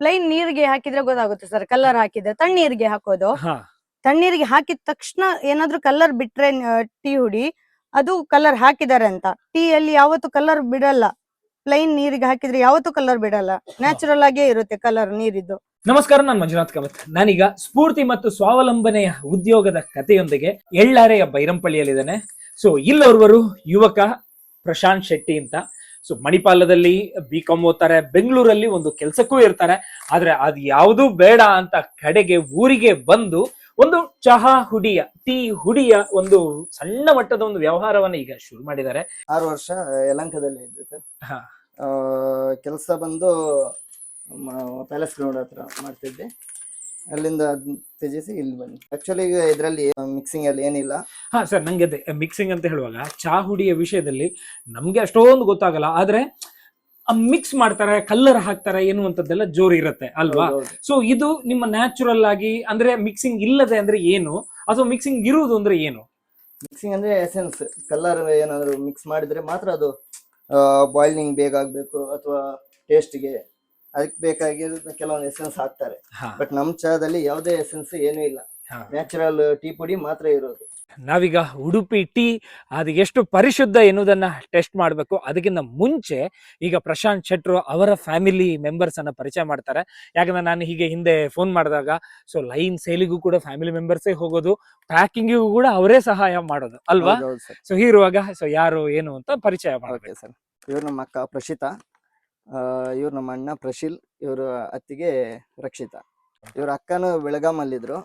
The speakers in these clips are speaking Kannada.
ಪ್ಲೈನ್ ನೀರಿಗೆ ಹಾಕಿದ್ರೆ ಗೊತ್ತಾಗುತ್ತೆ ಸರ್, ಕಲರ್ ಹಾಕಿದ್ರೆ. ತಣ್ಣೀರಿಗೆ ಹಾಕೋದು. ಹಾ ತಣ್ಣೀರಿಗೆ ಹಾಕಿದ ತಕ್ಷಣ ಏನಾದ್ರೂ ಕಲರ್ ಬಿಟ್ರೆ ಟೀ ಹುಡಿ ಅದು ಕಲರ್ ಹಾಕಿದ್ದಾರೆ ಅಂತ. ಟೀ ಅಲ್ಲಿ ಯಾವತ್ತು ಕಲರ್ ಬಿಡಲ್ಲ. ಪ್ಲೈನ್ ನೀರಿಗೆ ಹಾಕಿದ್ರೆ ಯಾವತ್ತು ಕಲರ್ ಬಿಡಲ್ಲ, ನ್ಯಾಚುರಲ್ ಆಗೇ ಇರುತ್ತೆ ಕಲರ್ ನೀರಿದ್ದು. ನಮಸ್ಕಾರ, ನಾನು ಮಂಜುನಾಥ್ ಕಾಮತ್. ನಾನೀಗ ಸ್ಫೂರ್ತಿ ಮತ್ತು ಸ್ವಾವಲಂಬನೆಯ ಉದ್ಯೋಗದ ಕಥೆಯೊಂದಿಗೆ ಎಳ್ಳಾರೆಯ ಬೈರಂಪಳ್ಳಿಯಲ್ಲಿದ್ದೇನೆ. ಸೊ ಇಲ್ಲೋರ್ವರು ಯುವಕ ಪ್ರಶಾಂತ್ ಶೆಟ್ಟಿ ಅಂತ. ಸೊ ಮಣಿಪಾಲದಲ್ಲಿ B.Com ಓದ್ತಾರೆ, ಬೆಂಗಳೂರಲ್ಲಿ ಒಂದು ಕೆಲಸಕ್ಕೂ ಇರ್ತಾರೆ. ಆದ್ರೆ ಅದು ಯಾವುದು ಬೇಡ ಅಂತ ಕಡೆಗೆ ಊರಿಗೆ ಬಂದು ಒಂದು ಚಹಾ ಹುಡಿಯ ಟೀ ಹುಡಿಯ ಒಂದು ಸಣ್ಣ ಮಟ್ಟದ ಒಂದು ವ್ಯವಹಾರವನ್ನ ಈಗ ಶುರು ಮಾಡಿದ್ದಾರೆ. 6 ವರ್ಷ ಯಲಹಂಕದಲ್ಲಿ ಇದ್ದೆ ಸರ್. ಕೆಲಸ ಬಂದು ಪ್ಯಾಲೇಸ್ ಗ್ರೌಂಡ್ ಹತ್ರ ಮಾಡ್ತಿದ್ದೆ. ಅಲ್ಲಿಂದ ತ್ಯಜಿಸಿ ಇಲ್ಲಿ ಬನ್ನಿ. ಆಕ್ಚುಲಿ ಈಗ ಇದರಲ್ಲಿ ಮಿಕ್ಸಿಂಗ್ ಅಲ್ಲಿ ಏನಿಲ್ಲ. ಹಾ ಸರ್, ನಂಗೆ ಅದೇ ಮಿಕ್ಸಿಂಗ್ ಅಂತ ಹೇಳುವಾಗ ಚಹಾ ಹುಡಿಯ ವಿಷಯದಲ್ಲಿ ನಮ್ಗೆ ಅಷ್ಟೊಂದು ಗೊತ್ತಾಗಲ್ಲ. ಆದ್ರೆ ಮಿಕ್ಸ್ ಮಾಡ್ತಾರೆ, ಕಲ್ಲರ್ ಹಾಕ್ತಾರೆ ಎನ್ನುವಂಥದ್ದೆಲ್ಲ ಜೋರು ಇರುತ್ತೆ ಅಲ್ವಾ? ಸೊ ಇದು ನಿಮ್ಮ ನ್ಯಾಚುರಲ್ ಆಗಿ ಅಂದ್ರೆ ಮಿಕ್ಸಿಂಗ್ ಇಲ್ಲದೆ ಅಂದ್ರೆ ಏನು, ಅಥವಾ ಮಿಕ್ಸಿಂಗ್ ಇರುವುದು ಅಂದ್ರೆ ಏನು? ಮಿಕ್ಸಿಂಗ್ ಅಂದ್ರೆ ಎಸೆನ್ಸ್. ಕಲರ್ ಏನಾದ್ರು ಮಿಕ್ಸ್ ಮಾಡಿದ್ರೆ ಮಾತ್ರ ಅದು ಬಾಯ್ಲಿಂಗ್ ಬೇಗ ಆಗ್ಬೇಕು, ಅಥವಾ ಟೇಸ್ಟ್ಗೆ ಅದಕ್ಕೆ ಬೇಕಾಗಿರೋ ಕೆಲವೊಂದು ಎಸೆನ್ಸ್ ಹಾಕ್ತಾರೆ. ಬಟ್ ನಮ್ ಚಹಾದಲ್ಲಿ ಯಾವುದೇ ಎಸೆನ್ಸ್ ಏನೂ ಇಲ್ಲ, ನ್ಯಾಚುರಲ್ ಟೀ ಪುಡಿ ಮಾತ್ರ ಇರೋದು. ನಾವೀಗ ಉಡುಪಿ ಟೀ ಅದು ಎಷ್ಟು ಪರಿಶುದ್ಧ ಎನ್ನುವುದನ್ನ ಟೆಸ್ಟ್ ಮಾಡಬೇಕು. ಅದಕ್ಕಿಂತ ಮುಂಚೆ ಈಗ ಪ್ರಶಾಂತ್ ಶೆಟ್ರು ಅವರ ಫ್ಯಾಮಿಲಿ ಮೆಂಬರ್ಸ್ ಅನ್ನ ಪರಿಚಯ ಮಾಡ್ತಾರೆ. ಯಾಕಂದ್ರೆ ನಾನು ಹೀಗೆ ಹಿಂದೆ ಫೋನ್ ಮಾಡಿದಾಗ ಸೊ ಲೈನ್ ಸೇಲಿಗೂ ಕೂಡ ಫ್ಯಾಮಿಲಿ ಮೆಂಬರ್ಸೇ ಹೋಗೋದು, ಪ್ಯಾಕಿಂಗಿಗೂ ಕೂಡ ಅವರೇ ಸಹಾಯ ಮಾಡೋದು ಅಲ್ವಾ? ಸೊ ಹೀರುವಾಗ ಸೊ ಯಾರು ಏನು ಅಂತ ಪರಿಚಯ ಮಾಡಬೇಕು ಸರ್. ಇವ್ರು ನಮ್ಮ ಅಕ್ಕ ಪ್ರಶಿತಾ, ಇವ್ರು ನಮ್ಮ ಅಣ್ಣ ಪ್ರಶೀಲ್, ಇವರು ಅತ್ತಿಗೆ ರಕ್ಷಿತಾ. ಇವ್ರ ಅಕ್ಕನು ಬೆಳಗಾಮಲ್ಲಿದ್ರು.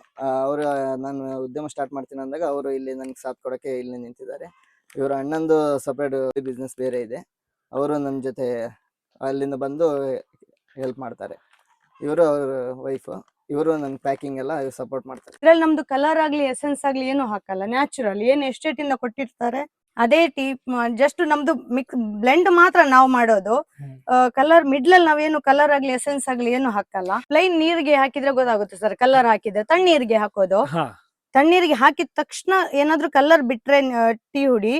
ಅವರು ನಾನು ಉದ್ಯಮ ಸ್ಟಾರ್ಟ್ ಮಾಡ್ತೀನಿ ಅಂದಾಗ ಅವರು ಇಲ್ಲಿ ನನ್ಗೆ ಸಾಥ್ ಕೊಡಕ್ಕೆ ಇಲ್ಲಿ ನಿಂತಿದ್ದಾರೆ. ಇವ್ರ ಅಣ್ಣಂದು ಸಪ್ರೇಟ್ ಬಿಸ್ನೆಸ್ ಬೇರೆ ಇದೆ, ಅವರು ನಮ್ಮ ಜೊತೆ ಅಲ್ಲಿಂದ ಬಂದು ಹೆಲ್ಪ್ ಮಾಡ್ತಾರೆ. ಇವರು ಅವ್ರ ವೈಫ್, ಇವರು ನನ್ ಪ್ಯಾಕಿಂಗ್ ಎಲ್ಲ ಸಪೋರ್ಟ್ ಮಾಡ್ತಾರೆ. ಇದ್ರಲ್ಲಿ ನಮ್ದು ಕಲರ್ ಆಗ್ಲಿ ಎಸೆನ್ಸ್ ಆಗ್ಲಿ ಏನು ಹಾಕಲ್ಲ, ನ್ಯಾಚುರಲ್ ಏನ್ ಎಸ್ಟೇಟ್ ಇಂದ ಕೊಟ್ಟಿರ್ತಾರೆ ಅದೇ ಟೀ. ಜಸ್ಟ್ ನಮ್ದು ಮಿಕ್ಸ್ ಬ್ಲೆಂಡ್ ಮಾತ್ರ ನಾವು ಮಾಡೋದು. ಕಲರ್ ಮಿಡ್ಲಲ್ಲಿ ನಾವೇನು ಕಲರ್ ಆಗ್ಲಿ ಎಸೆನ್ಸ್ ಆಗ್ಲಿ ಏನು ಹಾಕಲ್ಲ. ಪ್ಲೈನ್ ನೀರಿಗೆ ಹಾಕಿದ್ರೆ ಗೊತ್ತಾಗುತ್ತೆ ಸರ್, ಕಲರ್ ಹಾಕಿದ್ರೆ. ತಣ್ಣೀರಿಗೆ ಹಾಕೋದು. ತಣ್ಣೀರಿಗೆ ಹಾಕಿದ ತಕ್ಷಣ ಏನಾದ್ರೂ ಕಲರ್ ಬಿಟ್ರೆ ಟೀ ಹುಡಿ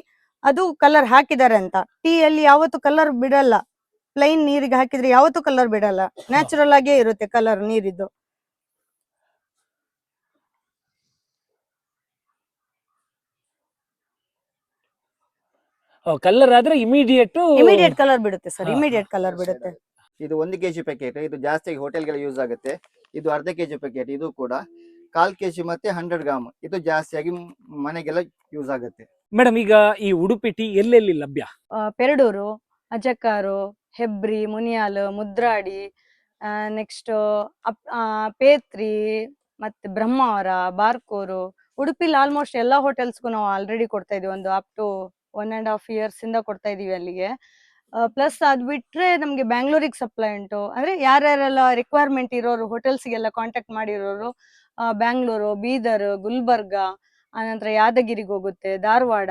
ಅದು ಕಲರ್ ಹಾಕಿದ್ದಾರೆ ಅಂತ. ಟೀ ಅಲ್ಲಿ ಯಾವತ್ತು ಕಲರ್ ಬಿಡಲ್ಲ. ಪ್ಲೈನ್ ನೀರಿಗೆ ಹಾಕಿದ್ರೆ ಯಾವತ್ತು ಕಲರ್ ಬಿಡಲ್ಲ, ನ್ಯಾಚುರಲ್ ಆಗೇ ಇರುತ್ತೆ ಕಲರ್ ನೀರಿದ್ದು. ಕಲರ್ ಆದ್ರೆ ಇಮಿಡಿಯೇಟ್ ಕಲರ್ ಬಿಡುತ್ತೆ ಸರ್, ಇಮಿಡಿಯೇಟ್ ಕಲರ್ ಬಿಡುತ್ತೆ. ಇದು 1 kg ಪ್ಯಾಕೆಟ್, ಇದು ಜಾಸ್ತಿ ಹೋಟೆಲ್ಗೆಲ್ಲ ಯೂಸ್ ಆಗುತ್ತೆ. ಇದು ಅರ್ಧ kg ಪ್ಯಾಕೆಟ್, ಇದು ಕೂಡ 1/4 kg ಮತ್ತೆ 100 ಗ್ರಾಮ್, ಇದು ಜಾಸ್ತಿಯಾಗಿ ಮನೆಗೆಲ್ಲ ಯೂಸ್ ಆಗುತ್ತೆ. ಮೇಡಮ್, ಈಗ ಈ ಉಡುಪಿ ಟೀ ಎಲ್ಲೆಲ್ಲಿ ಲಭ್ಯ? ಪೆರಡೂರು, ಅಜಕಾರು, ಹೆಬ್ರಿ, ಮುನಿಯಾಲ್, ಮುದ್ರಾಡಿ, ನೆಕ್ಸ್ಟ್ ಪೇತ್ರಿ, ಮತ್ತೆ ಬ್ರಹ್ಮಾವರ, ಬಾರ್ಕೋರು. ಉಡುಪಿಲಿ ಆಲ್ಮೋಸ್ಟ್ ಎಲ್ಲಾ ಹೋಟೆಲ್ಸ್ಗೂ ನಾವು ಆಲ್ರೆಡಿ ಕೊಡ್ತಾ ಇದೀವಿ. ಒಂದು ಅಪ್ ಟು 1.5 years ಇಂದ ಕೊಡ್ತಾ ಇದೀವಿ ಅಲ್ಲಿಗೆ. ಪ್ಲಸ್ ಅದ್ ಬಿಟ್ರೆ ನಮ್ಗೆ ಬ್ಯಾಂಗ್ಳೂರಿಗೆ ಸಪ್ಲೈ ಉಂಟು. ಅಂದ್ರೆ ಯಾರ್ಯಾರೆಲ್ಲ ರಿಕ್ವೈರ್ಮೆಂಟ್ ಇರೋರು ಹೋಟೆಲ್ಸ್ಗೆಲ್ಲ ಕಾಂಟ್ಯಾಕ್ಟ್ ಮಾಡಿರೋರು ಬ್ಯಾಂಗ್ಳೂರು, ಬೀದರ್, ಗುಲ್ಬರ್ಗ, ಆನಂತರ ಯಾದಗಿರಿಗೆ ಹೋಗುತ್ತೆ, ಧಾರವಾಡ,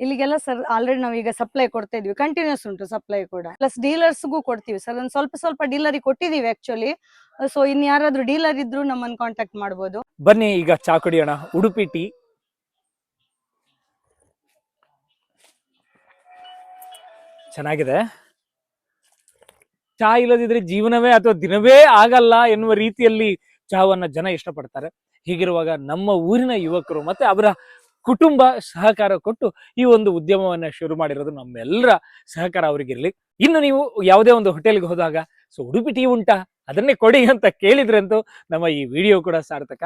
ಇಲ್ಲಿಗೆಲ್ಲ ಸರ್ ಆಲ್ರೆಡಿ ನಾವೀಗ ಸಪ್ಲೈ ಕೊಡ್ತಾ ಇದೀವಿ. ಕಂಟಿನ್ಯೂಸ್ ಉಂಟು ಸಪ್ಲೈ ಕೂಡ. ಪ್ಲಸ್ ಡೀಲರ್ಸ್ಗೂ ಕೊಡ್ತೀವಿ ಸರ್. ಒಂದು ಸ್ವಲ್ಪ ಡೀಲರಿಗೆ ಕೊಟ್ಟಿದೀವಿ ಆಕ್ಚುಲಿ. ಸೊ ಇನ್ ಯಾರಾದ್ರೂ ಡೀಲರ್ ಇದ್ರು ನಮ್ಮನ್ನು ಕಾಂಟ್ಯಾಕ್ಟ್ ಮಾಡ್ಬೋದು. ಬನ್ನಿ ಈಗ ಚಾ ಕುಡಿಯೋಣ. ಉಡುಪಿ ಟೀ ಚೆನ್ನಾಗಿದೆ. ಚಹಾ ಇಲ್ಲದಿದ್ರೆ ಜೀವನವೇ ಅಥವಾ ದಿನವೇ ಆಗಲ್ಲ ಎನ್ನುವ ರೀತಿಯಲ್ಲಿ ಚಹಾವನ್ನ ಜನ ಇಷ್ಟಪಡ್ತಾರೆ. ಹೀಗಿರುವಾಗ ನಮ್ಮ ಊರಿನ ಯುವಕರು ಮತ್ತೆ ಅವರ ಕುಟುಂಬ ಸಹಕಾರ ಕೊಟ್ಟು ಈ ಒಂದು ಉದ್ಯಮವನ್ನ ಶುರು ಮಾಡಿರೋದು ನಮ್ಮೆಲ್ಲರ ಸಹಕಾರ ಅವರಿಗಿರ್ಲಿ. ಇನ್ನು ನೀವು ಯಾವುದೇ ಒಂದು ಹೋಟೆಲ್ಗೆ ಹೋದಾಗ ಸೊ ಉಡುಪಿ ಟೀ ಉಂಟಾ, ಅದನ್ನೇ ಕೊಡಿ ಅಂತ ಕೇಳಿದ್ರಂತೂ ನಮ್ಮ ಈ ವಿಡಿಯೋ ಕೂಡ ಸಾರ್ಥಕ.